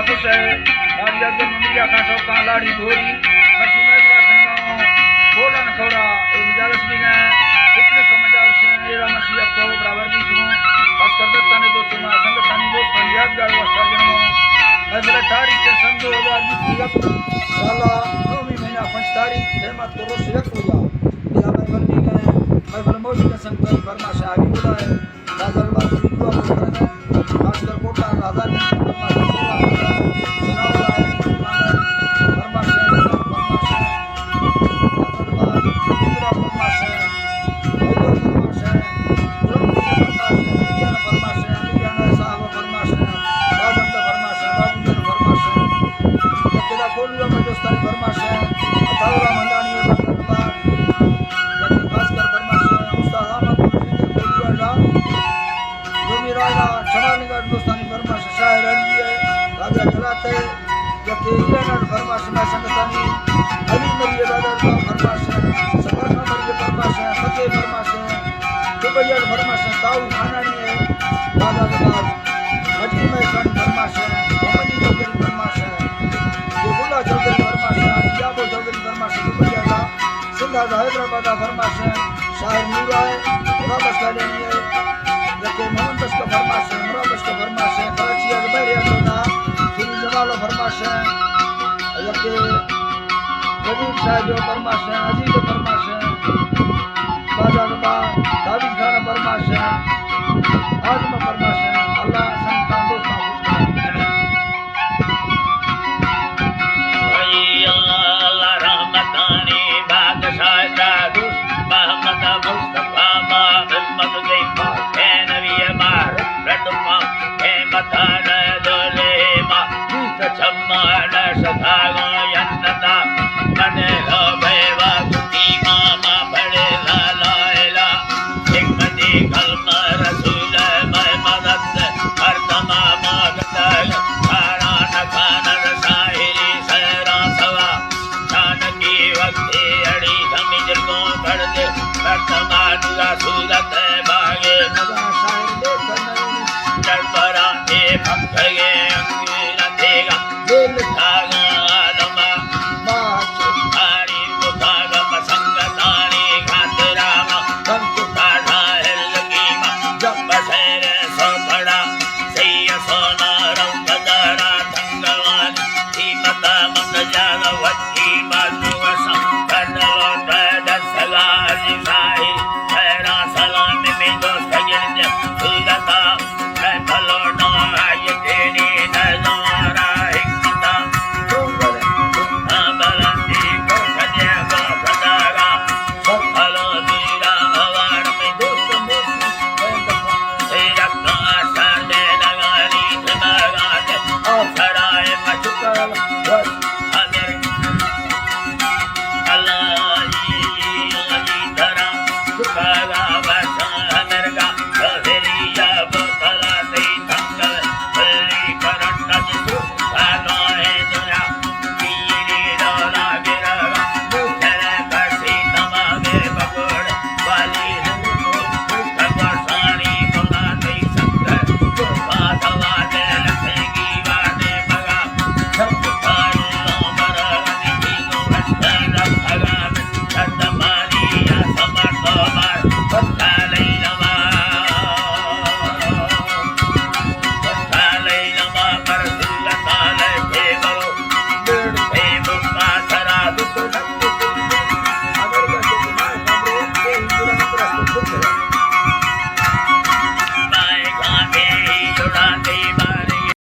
खुश है लाड़ी अगर मिया का टोका लाड़ी घोरी मची मैगला खनगाओ बोलन खौरा ए मजालस भी गए इतने का मजालस एरा मसी अब को बराबर भी छू बस कर दस्ताने दोस्तों मा संगठन दोस्तों यादगार वस्ता जन्मो नजर तारीख के संदो हजार भी अब साला नौवीं महीना 5 तारीख रहमत को रोश यक हो जा बिला मैं भी गए मैं फरमोजी का संग कई फरमाश आगे बोला है राजा बात की दुआ करना खासकर कोटा राजा ने फरमाश सुनावला है फरमाश हैदराबाद फरमाश है शायर नूरा है मुराबस का लेनी है जबकि मोहम्मद बस का फरमाश है मुराबस का फरमाश है कराची अकबर अब्दुल्ला फिर जमाल फरमाश है जबकि कबीर शाह जो फरमाश है अजीज फरमाश है बाजार बा दाविद खान फरमाश है आजम फरमाश है अल्लाह संतान दोस्त सूरत भागे शायर देखन चल परा ए भक्त